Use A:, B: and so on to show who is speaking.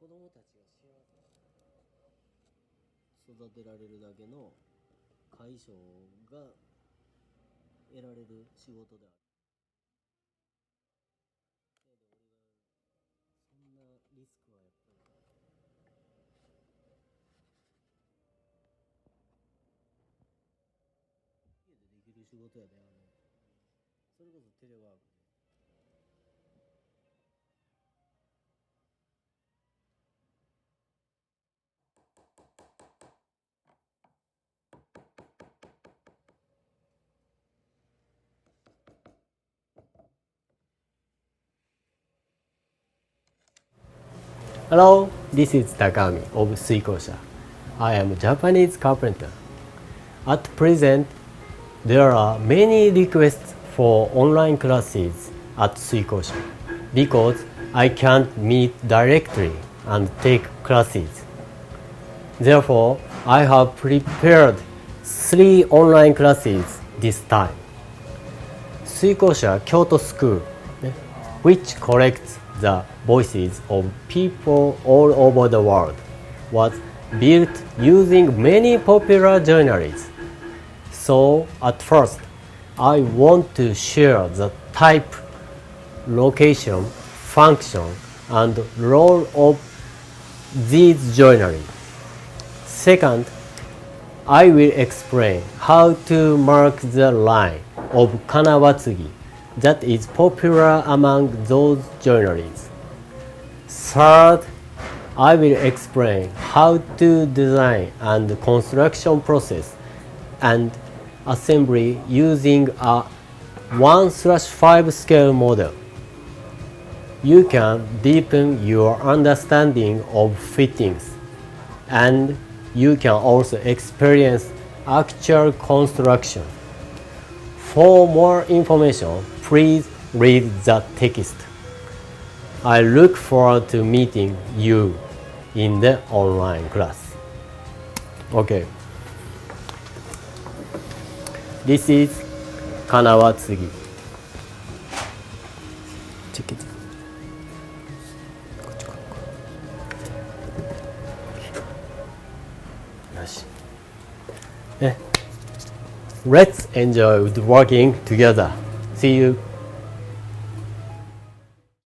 A: 子供たちが幸せ育てられるだけの解消が得られる仕事である。そんなリスクはやっぱり家でできる仕事やで、それこそテレワークで。
B: Hello, this is Takami of Suikosha. I am a Japanese carpenter. At present, there are many requests for online classes at Suikosha because I can't meet directly and take classes. Therefore, I have prepared 3 online classes this time. Suikosha Kyoto School, which collects the voices of people all over the world, was built using many popular journals. So at first, I want to share the type, location, function, and role of these journals. Second, I will explain how to mark the line of kanawatsugi that is popular among those journals. Third, I will explain how to design and construction process and assembly using a 1/5 scale model. You can deepen your understanding of fittings, and you can also experience actual construction. For more information, please read the text. I look forward to meeting you in the online class. Okay. This is kanawatsugi. Let's enjoy working together. See you.